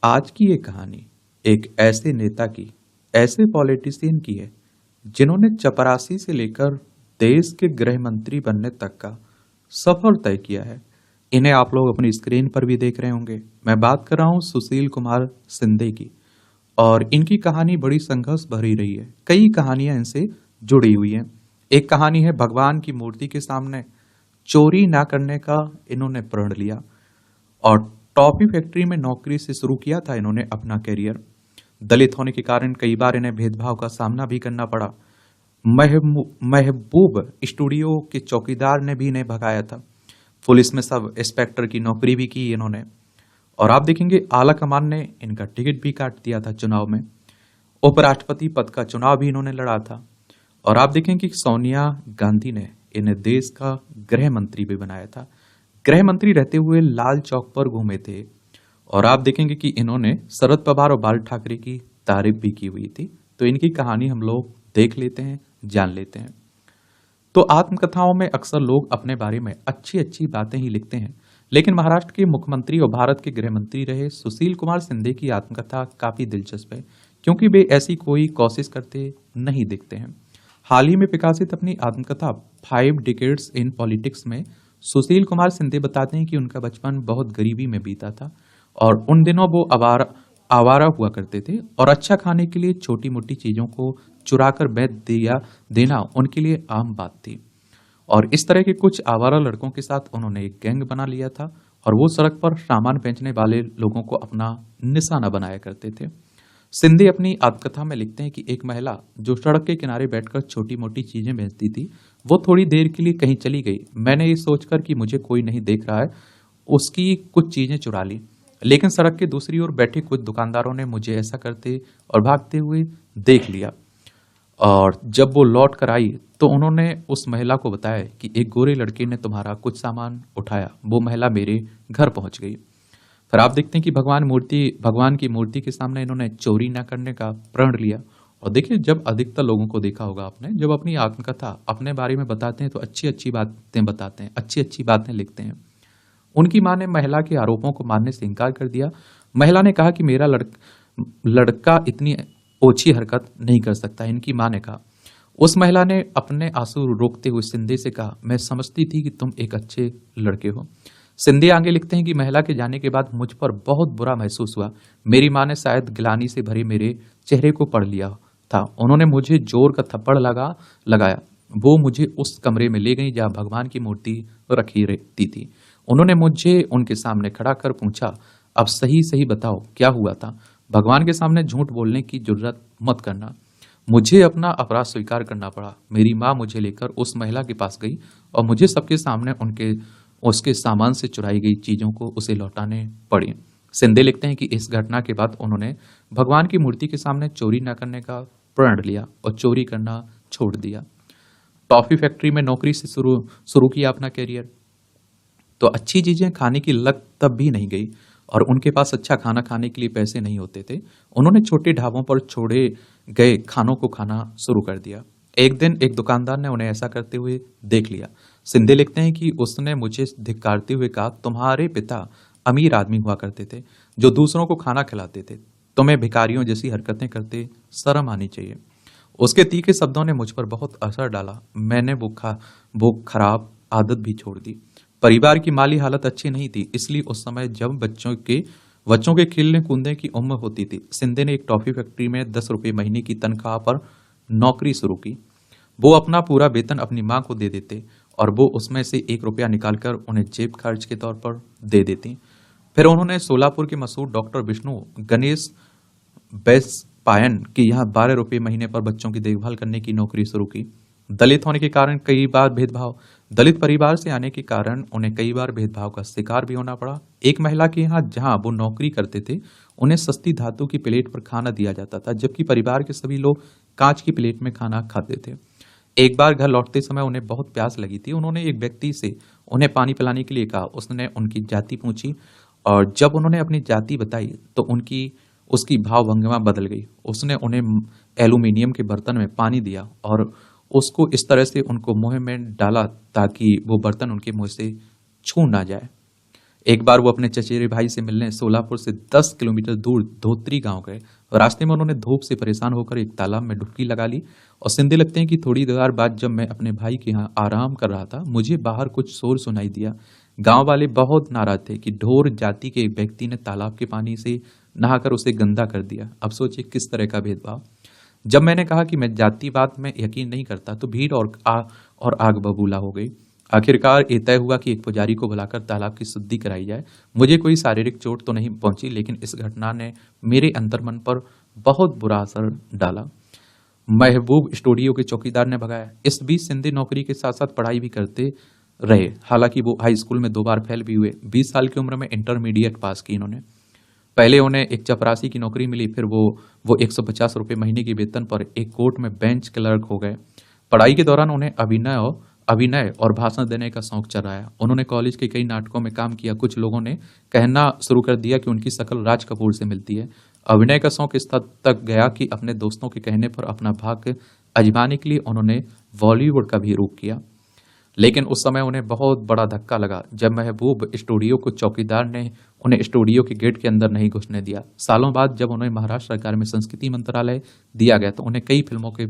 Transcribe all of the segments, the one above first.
आज की ये कहानी एक ऐसे नेता की, ऐसे पॉलिटिशियन की है जिन्होंने चपरासी से लेकर देश के गृह मंत्री बनने तक का सफर तय किया है। इन्हें आप लोग अपनी स्क्रीन पर भी देख रहे होंगे। मैं बात कर रहा हूं सुशील कुमार शिंदे की। और इनकी कहानी बड़ी संघर्ष भरी रही है। कई कहानियां इनसे जुड़ी हुई हैं। एक कहानी है भगवान की मूर्ति के सामने चोरी ना करने का इन्होंने प्रण लिया और टॉफी फैक्ट्री में नौकरी से शुरू किया था इन्होंने अपना करियर। दलित होने के कारण कई बार इन्हें भेदभाव का सामना भी करना पड़ा। महबूब स्टूडियो के चौकीदार ने भी इन्हें भगाया था। पुलिस में सब इंस्पेक्टर की नौकरी भी की इन्होंने। और आप देखेंगे आला कमान ने इनका टिकट भी काट दिया था चुनाव में। उपराष्ट्रपति पद का चुनाव भी इन्होंने लड़ा था। और आप देखेंगे कि सोनिया गांधी ने इन्हें देश का गृह मंत्री भी बनाया था। गृह मंत्री रहते हुए लाल चौक पर घूमे थे। और आप देखेंगे कि इन्होंने शरद पवार और बाल ठाकरे की तारीफ भी की हुई थी। तो इनकी कहानी हम लोग देख लेते हैं, जान लेते हैं। तो आत्मकथाओं में अक्सर लोग अपने बारे में अच्छी अच्छी बातें ही लिखते हैं, लेकिन महाराष्ट्र के मुख्यमंत्री और भारत के गृह मंत्री रहे सुशील कुमार शिंदे की आत्मकथा काफी दिलचस्प है, क्योंकि वे ऐसी कोई कोशिश करते नहीं दिखते हैं। हाल ही में प्रकाशित अपनी आत्मकथा 5 डिकेड्स इन पॉलिटिक्स में सुशील कुमार शिंदे बताते हैं कि उनका बचपन बहुत गरीबी में बीता था और उन दिनों वो आवारा हुआ करते थे और अच्छा खाने के लिए छोटी मोटी चीजों को चुराकर बेच दिया देना उनके लिए आम बात थी। और इस तरह के कुछ आवारा लड़कों के साथ उन्होंने एक गैंग बना लिया था और वो सड़क पर सामान बेचने वाले लोगों को अपना निशाना बनाया करते थे। सिंधे अपनी आत्मकथा में लिखते हैं कि एक महिला जो सड़क के किनारे बैठकर छोटी मोटी चीजें बेचती थी, वो थोड़ी देर के लिए कहीं चली गई। मैंने ये सोचकर कि मुझे कोई नहीं देख रहा है, उसकी कुछ चीजें चुरा ली। लेकिन सड़क के दूसरी ओर बैठे कुछ दुकानदारों ने मुझे ऐसा करते और भागते हुए देख लिया। और जब वो लौट कर आई तो उन्होंने उस महिला को बताया कि एक गोरे लड़के ने तुम्हारा कुछ सामान उठाया। वो महिला मेरे घर पहुंच गई। फिर आप देखते हैं कि भगवान की मूर्ति के सामने इन्होंने चोरी न करने का प्रण लिया। और देखिए, जब अधिकतर लोगों को देखा होगा आपने, जब अपनी आत्मकथा अपने बारे में बताते हैं तो अच्छी अच्छी बातें बताते हैं, अच्छी अच्छी बातें लिखते हैं। उनकी मां ने महिला के आरोपों को मानने से इनकार कर दिया। महिला ने कहा कि मेरा लड़का इतनी ओछी हरकत नहीं कर सकता, इनकी मां ने कहा। उस महिला ने अपने आंसू रोकते हुए सिंधे से कहा, मैं समझती थी कि तुम एक अच्छे लड़के हो। सिंधे आगे लिखते हैं कि महिला के जाने के बाद मुझ पर बहुत बुरा महसूस हुआ। मेरी मां ने शायद गिलानी से भरे मेरे चेहरे को पढ़ लिया था। उन्होंने मुझे जोर का थप्पड़ लगाया। वो मुझे उस कमरे में ले गई जहां भगवान की मूर्ति रखी रहती थी। उन्होंने मुझे उनके सामने खड़ा कर पूछा, अब सही सही बताओ क्या हुआ था। भगवान के सामने झूठ बोलने की जरूरत मत करना। मुझे अपना अपराध स्वीकार करना पड़ा। मेरी माँ मुझे लेकर उस महिला के पास गई और मुझे सबके सामने उसके सामान से चुराई गई चीजों को उसे लौटाने पड़ी। सिंधे लिखते हैं कि इस घटना के बाद उन्होंने भगवान की मूर्ति के सामने चोरी न करने का प्रण लिया और चोरी करना छोड़ दिया। टॉफी फैक्ट्री में नौकरी से शुरू किया अपना करियर। तो अच्छी चीजें खाने की लत तब भी नहीं गई और उनके पास अच्छा खाना खाने के लिए पैसे नहीं होते थे। उन्होंने छोटे ढाबों पर छोड़े गए खानों को खाना शुरू कर दिया। एक दिन एक दुकानदार ने उन्हें ऐसा करते हुए देख लिया। सिंधे लिखते हैं कि उसने मुझे धिक्कारते हुए कहा, तुम्हारे पिता अमीर आदमी हुआ करते थे जो दूसरों को खाना खिलाते थे। तुम्हें भिखारियों जैसी हरकतें करते शर्म आनी चाहिए। उसके तीखे शब्दों ने मुझ पर बहुत असर डाला। मैंने वो खराब आदत भी छोड़ दी। परिवार की माली हालत अच्छी नहीं थी, इसलिए उस समय जब बच्चों के खेलने कूदने की उम्र होती थी, सिंधे ने एक टॉफी फैक्ट्री में 10 रुपए महीने की तनख्वाह पर नौकरी शुरू की। वो अपना पूरा वेतन अपनी मां को दे देते और वो उसमें से 1 रुपया निकालकर उन्हें जेब खर्च के तौर पर दे देती। फिर उन्होंने सोलापुर के मशहूर डॉक्टर विष्णु गणेश बैसपायन की यहाँ 12 रुपये महीने पर बच्चों की देखभाल करने की नौकरी शुरू की। दलित होने के कारण कई बार दलित परिवार से आने के कारण उन्हें कई बार भेदभाव का शिकार भी होना पड़ा। एक महिला के यहाँ जहां वो नौकरी करते थे, उन्हें सस्ती धातु की प्लेट पर खाना दिया जाता था, जबकि परिवार के सभी लोग कांच की प्लेट में खाना खाते थे। एक बार घर लौटते समय उन्हें बहुत प्यास लगी थी। उन्होंने एक व्यक्ति से उन्हें पानी पिलाने के लिए कहा। उसने उनकी जाति पूछी और जब उन्होंने अपनी जाति बताई तो उसकी भाव भंगिमा बदल गई। उसने उन्हें एल्यूमिनियम के बर्तन में पानी दिया और उसको इस तरह से उनको मुंह में डाला ताकि वो बर्तन उनके मुंह से छू ना जाए। एक बार वो अपने चचेरे भाई से मिलने सोलापुर से 10 किलोमीटर दूर धोत्री गांव गए। रास्ते में उन्होंने धूप से परेशान होकर एक तालाब में डुबकी लगा ली। और सिंधे लगते हैं कि थोड़ी देर बाद जब मैं अपने भाई के यहाँ आराम कर रहा था, मुझे बाहर कुछ शोर सुनाई दिया। गांव वाले बहुत नाराज थे कि ढोर जाति के एक व्यक्ति ने तालाब के पानी से नहाकर उसे गंदा कर दिया। अब सोचिए किस तरह का भेदभाव। जब मैंने कहा कि मैं जातिवाद में यकीन नहीं करता, तो भीड़ और आग बबूला हो गई। आखिरकार ये तय हुआ कि एक पुजारी को बुलाकर तालाब की शुद्धि कराई जाए। मुझे कोई शारीरिक चोट तो नहीं पहुंची, लेकिन इस घटना ने मेरे अंतर्मन पर बहुत बुरा असर डाला। महबूब स्टूडियो के चौकीदार ने भगाया। इस बीच सिंधे नौकरी के साथ साथ पढ़ाई भी करते रहे। हालांकि वो हाई स्कूल में 2 बार फेल भी हुए। 20 साल की उम्र में इंटरमीडिएट पास की इन्होंने। पहले उन्हें एक चपरासी की नौकरी मिली, फिर वो 150 रुपये महीने के वेतन पर एक कोर्ट में बेंच क्लर्क हो गए। पढ़ाई के दौरान उन्हें अभिनय और भाषण देने का शौक चढ़ाया। उन्होंने कॉलेज के कई नाटकों में काम किया। कुछ लोगों ने कहना शुरू कर दिया कि उनकी शक्ल राज कपूर से मिलती है। अभिनय का शौक इस हद तक गया कि अपने दोस्तों के कहने पर अपना भाग्य आजमाने के लिए उन्होंने बॉलीवुड का भी रुख किया। लेकिन उस समय उन्हें बहुत बड़ा धक्का लगा जब महबूब स्टूडियो को चौकीदार ने उन्हें स्टूडियो के गेट के अंदर नहीं घुसने दिया। सालों बाद जब उन्हें महाराष्ट्र सरकार में संस्कृति मंत्रालय दिया गया, तो उन्हें कई फिल्मों के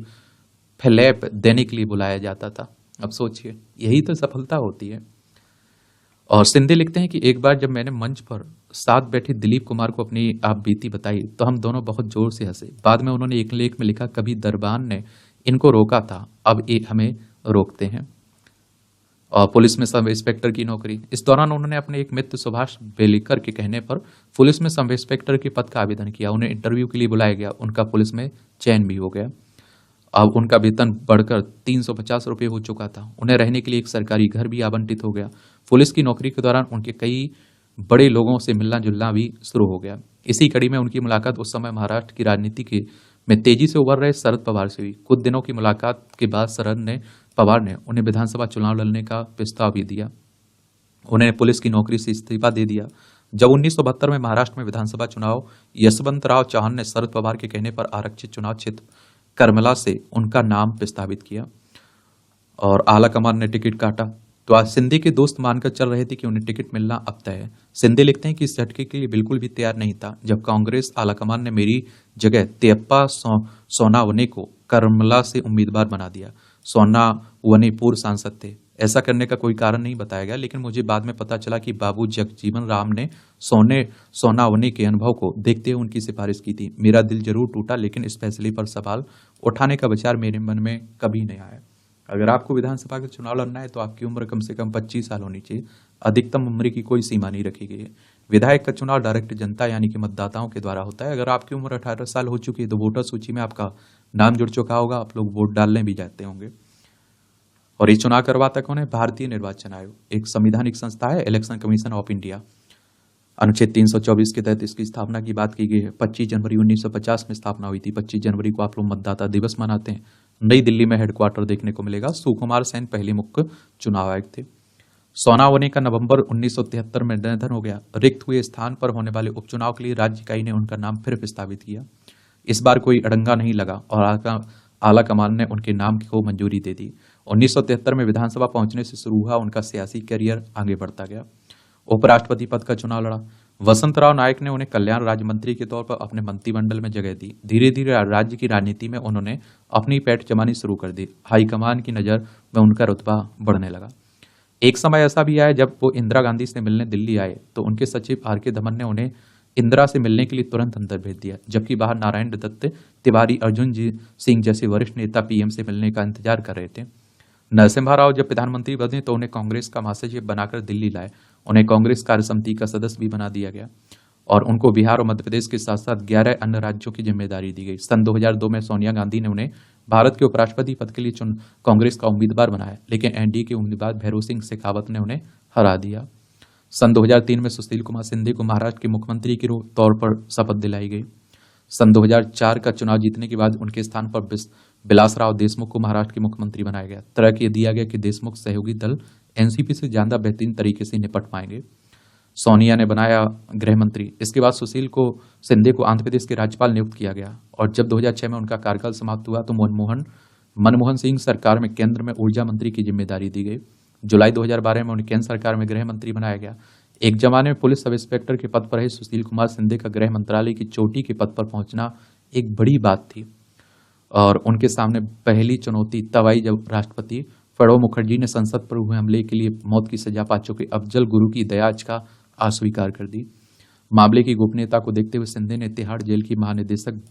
फ्लैप देने के लिए बुलाया जाता था। अब सोचिए, यही तो सफलता होती है। और सिंधे लिखते हैं कि एक बार जब मैंने मंच पर साथ बैठे दिलीप कुमार को अपनी आप बीती बताई, तो हम दोनों बहुत जोर से हंसे। बाद में उन्होंने एक लेख में लिखा, कभी दरबान ने इनको रोका था, अब ये हमें रोकते हैं। और पुलिस में सब इंस्पेक्टर की नौकरी। इस दौरान उन्होंने अपने एक मित्र सुभाष बेलीकर के कहने पर पुलिस में सब इंस्पेक्टर के पद का आवेदन किया। उन्हें इंटरव्यू के लिए बुलाया गया। उनका पुलिस में चयन भी हो गया। अब उनका वेतन बढ़कर 350 रुपये हो चुका था। उन्हें रहने के लिए एक सरकारी घर भी आवंटित हो गया। पुलिस की नौकरी के दौरान उनके कई बड़े लोगों से मिलना जुलना भी शुरू हो गया। इसी कड़ी में उनकी मुलाकात उस समय महाराष्ट्र की राजनीति में तेजी से उभर रहे शरद पवार से हुई। कुछ दिनों की मुलाकात के बाद पवार ने उन्हें विधानसभा चुनाव लड़ने का प्रस्ताव भी दिया। उन्हें पुलिस की नौकरी से इस्तीफा दे दिया। जब 1972 में महाराष्ट्र में विधानसभा चुनाव यशवंतराव चौहान ने शरद पवार के कहने पर आरक्षित चुनाव क्षेत्र करमला से उनका नाम प्रस्तावित किया और आलाकमान ने टिकट काटा, तो आज सिंधे के दोस्त मानकर चल रहे थे कि उन्हें टिकट मिलना अब तय है। सिंधे लिखते हैं कि इस झटके के लिए बिल्कुल भी तैयार नहीं था। जब कांग्रेस आलाकमान ने मेरी जगह तेयप्पा सोनावने को करमला से उम्मीदवार बना दिया। सोनावने पूर्व सांसद थे। ऐसा करने का कोई कारण नहीं बताया गया, लेकिन मुझे बाद में पता चला कि बाबू जगजीवन राम ने सोनावने के अनुभव को देखते हुए उनकी सिफारिश की थी। मेरा दिल जरूर टूटा, लेकिन इस फैसले पर सवाल उठाने का विचार मेरे मन में कभी नहीं आया। अगर आपको विधानसभा का चुनाव लड़ना है तो आपकी उम्र कम से कम 25 साल होनी चाहिए। अधिकतम उम्र की कोई सीमा नहीं रखी गई है। विधायक का चुनाव डायरेक्ट जनता यानी कि मतदाताओं के द्वारा होता है। अगर आपकी उम्र 18 साल हो चुकी है तो वोटर सूची में आपका नाम जुड़ चुका होगा, आप लोग वोट डालने भी जाते होंगे। और ये चुनाव करवाता कौन है? भारतीय निर्वाचन आयोग, एक संवैधानिक संस्था है, इलेक्शन कमीशन ऑफ इंडिया। अनुच्छेद 324 के तहत इसकी स्थापना की बात की गई है। 25 जनवरी 1950 में स्थापना हुई थी। 25 जनवरी को आप लोग मतदाता दिवस मनाते हैं। नई दिल्ली में हेडक्वार्टर देखने को मिलेगा। सुकुमार सेन पहले मुख्य चुनाव आयुक्त थे। सोनावने का नवंबर 1973 में निधन हो गया। रिक्त हुए स्थान पर होने वाले उपचुनाव के लिए राज्य इकाई ने उनका नाम फिर प्रस्तावित किया। इस बार कोई अड़ंगा नहीं लगा और आलाकमान ने उनके नाम को मंजूरी दे दी। 1973 में विधानसभा पहुंचने से शुरू हुआ उनका सियासी करियर आगे बढ़ता गया। उपराष्ट्रपति पद का चुनाव लड़ा। वसंतराव नायक ने उन्हें कल्याण राज्य मंत्री के तौर पर अपने मंत्रिमंडल में जगह दी। धीरे धीरे राज्य की राजनीति में उन्होंने अपनी पैठ जमानी शुरू कर दी। हाईकमान की नजर में उनका रुतबा बढ़ने लगा। एक समय ऐसा भी आया जब वो इंदिरा गांधी से मिलने दिल्ली आए तो उनके सचिव आर.के. दमन ने उन्हें इंदिरा से मिलने के लिए तुरंत अंदर भेज दिया, जबकि बाहर नारायण दत्त तिवारी, अर्जुन सिंह जैसे वरिष्ठ नेता पीएम से मिलने का इंतजार कर रहे थे। नरसिम्हा राव जब प्रधानमंत्री बने तो उन्हें कांग्रेस का महासचिव बनाकर दिल्ली लाए। उन्हें कांग्रेस कार्य समिति का सदस्य भी बना दिया गया और उनको बिहार और मध्य प्रदेश के साथ साथ 11 अन्य राज्यों की जिम्मेदारी दी गई। सन 2002 में सोनिया गांधी ने उन्हें भारत के उपराष्ट्रपति पद के लिए कांग्रेस का उम्मीदवार बनाया, लेकिन एनडीए के उम्मीदवार भैरों सिंह शेखावत ने उन्हें हरा दिया। सन 2003 में सुशील कुमार शिंदे को महाराष्ट्र के मुख्यमंत्री के तौर पर शपथ दिलाई गई। सन 2004 का चुनाव जीतने के बाद उनके स्थान पर विलासराव देशमुख को महाराष्ट्र के मुख्यमंत्री बनाया गया। तरक ये दिया गया कि देशमुख सहयोगी दल एनसीपी से ज्यादा बेहतरीन तरीके से निपट पाएंगे। सोनिया ने बनाया गृह मंत्री। इसके बाद सुशील को शिंदे को आंध्र प्रदेश के राज्यपाल नियुक्त किया गया और जब 2006 में उनका कार्यकाल समाप्त हुआ तो मनमोहन सिंह सरकार में केंद्र में ऊर्जा मंत्री की जिम्मेदारी दी गई। जुलाई 2012 में उन्हें केंद्र सरकार में गृह मंत्री बनाया गया। एक जमाने में पुलिस सब इंस्पेक्टर के पद पर रहे सुशील कुमार शिंदे का गृह मंत्रालय की चोटी के पद पर पहुंचना एक बड़ी बात थी और उनके सामने पहली चुनौती तब आई जब राष्ट्रपति प्रणब मुखर्जी ने संसद पर हुए हमले के लिए मौत की सजा पा चुके अफजल गुरु की दयायाचिका अस्वीकार कर दी। मामले की गोपनीयता को देखते हुए शिंदे ने तिहाड़ जेल की महानिदेशक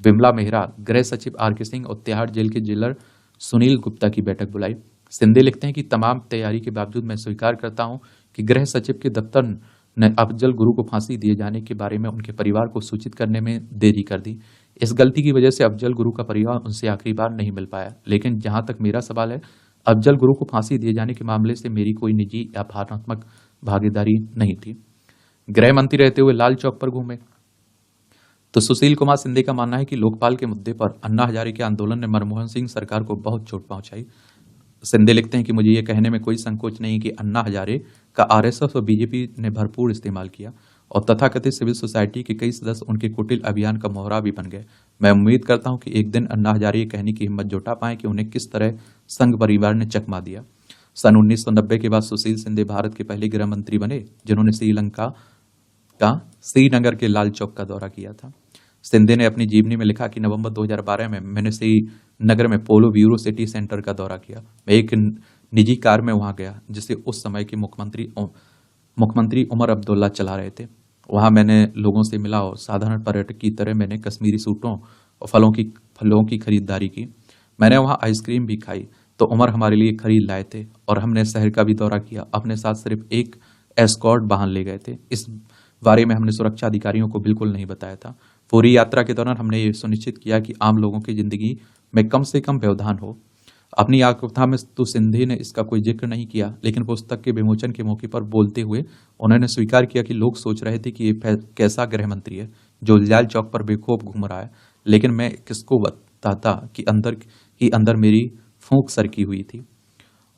बिमला मेहरा, गृह सचिव आर.के. सिंह और तिहाड़ जेल के जेलर सुनील गुप्ता की बैठक बुलाई। शिंदे लिखते हैं कि तमाम तैयारी के बावजूद मैं स्वीकार करता हूं कि गृह सचिव के दफ्तर ने अफजल गुरु को फांसी दिए जाने के बारे में उनके परिवार को सूचित करने में देरी कर दी। इस गलती की वजह से अफजल गुरु का परिवार उनसे आखिरी बार नहीं मिल पाया। लेकिन जहां तक मेरा सवाल है, अफजल गुरु को फांसी दिए जाने के मामले से मेरी कोई निजी या भावनात्मक भागीदारी नहीं थी। गृह मंत्री रहते हुए लाल चौक पर घूमे तो सुशील कुमार शिंदे का मानना है कि लोकपाल के मुद्दे पर अन्ना हजारे के आंदोलन ने मनमोहन सिंह सरकार को बहुत चोट पहुंचाई। शिंदे लिखते हैं कि मुझे यह कहने में कोई संकोच नहीं कि अन्ना हजारे का आरएसएस और बीजेपी ने भरपूर इस्तेमाल किया और तथाकथित सिविल सोसाइटी के कई सदस्य उनके कुटिल अभियान का मोहरा भी बन गए। मैं उम्मीद करता हूं कि एक दिन अन्ना हजारे ये कहने की हिम्मत जुटा पाए कि उन्हें किस तरह संघ परिवार ने चकमा दिया। सन 1990 के बाद सुशील शिंदे भारत के पहले गृह मंत्री बने जिन्होंने श्रीलंका का श्रीनगर के लाल चौक का दौरा किया था। शिंदे ने अपनी जीवनी में लिखा कि नवंबर 2012 में मैंने श्रीनगर में पोलो ब्यूरो सिटी सेंटर का दौरा किया। मैं एक निजी कार में वहां गया जिसे उस समय के मुख्यमंत्री उमर अब्दुल्ला चला रहे थे। वहां मैंने लोगों से मिला और साधारण पर्यटक की तरह मैंने कश्मीरी सूटों और फलों की खरीदारी की। मैंने वहां आइसक्रीम भी खाई तो उमर हमारे लिए खरीद लाए थे और हमने शहर का भी दौरा किया। अपने साथ सिर्फ एक एस्कॉर्ट वाहन ले गए थे। इस बारे में हमने सुरक्षा अधिकारियों को बिल्कुल नहीं बताया था। पूरी यात्रा के दौरान हमने ये सुनिश्चित किया कि आम लोगों की जिंदगी में कम से कम व्यवधान हो। अपनी आत्मकथा में तो सिंधे ने इसका कोई जिक्र नहीं किया, लेकिन पुस्तक के विमोचन के मौके पर बोलते हुए उन्होंने स्वीकार किया कि लोग सोच रहे थे कि ये कैसा गृह मंत्री है जो लाल चौक पर बेखौफ घूम रहा है, लेकिन मैं किसको बताता कि अंदर मेरी फूंक सरकी हुई थी।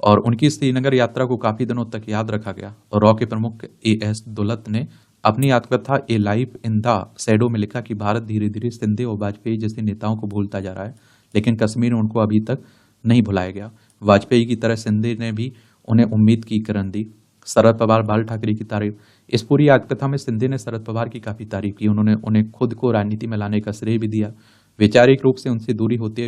और उनकी श्रीनगर यात्रा को काफी दिनों तक याद रखा गया और रॉ के प्रमुख ए.एस. दुलत ने अपनी आत्मकथा ए लाइफ इन द शैडो में लिखा कि भारत धीरे धीरे शिंदे और वाजपेयी जैसे नेताओं को भूलता जा रहा है, लेकिन कश्मीर में उनको अभी तक नहीं भुलाया गया। वाजपेयी की तरह शिंदे ने भी उन्हें उम्मीद की किरण दी। शरद पवार, बाल ठाकरे की तारीफ। इस पूरी आत्मकथा में शिंदे ने शरद पवार की काफी तारीफ की। उन्होंने उन्हें खुद को राजनीति में लाने का श्रेय भी दिया। वैचारिक रूप से उनसे दूरी होते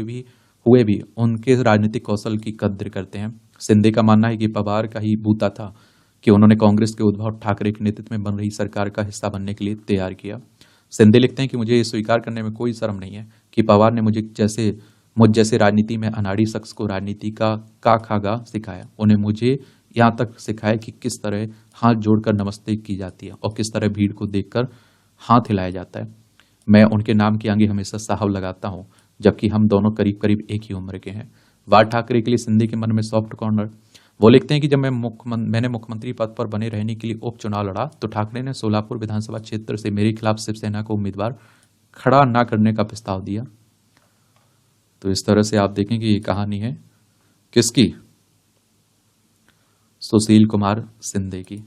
हुए भी उनके राजनीतिक कौशल की कद्र करते हैं। शिंदे का मानना है कि पवार का ही बूता था कि उन्होंने कांग्रेस के उद्धव ठाकरे के नेतृत्व में बन रही सरकार का हिस्सा बनने के लिए तैयार किया। शिंदे लिखते हैं कि मुझे ये स्वीकार करने में कोई शर्म नहीं है कि पवार ने मुझ जैसे राजनीति में अनाड़ी शख्स को राजनीति का खागा सिखाया। उन्हें मुझे यहाँ तक सिखाया कि किस तरह हाथ जोड़कर नमस्ते की जाती है और किस तरह भीड़ को देखकर हाथ हिलाया जाता है। मैं उनके नाम के आगे हमेशा साहब लगाता हूँ, जबकि हम दोनों करीब करीब एक ही उम्र के हैं। बाल ठाकरे के लिए शिंदे के मन में सॉफ्ट कॉर्नर। वो लिखते हैं कि जब मैंने मुख्यमंत्री पद पर बने रहने के लिए उपचुनाव लड़ा तो ठाकरे ने सोलापुर विधानसभा क्षेत्र से मेरे खिलाफ शिवसेना को उम्मीदवार खड़ा न करने का प्रस्ताव दिया। तो इस तरह से आप देखें कि ये कहानी है किसकी? सुशील कुमार शिंदे की।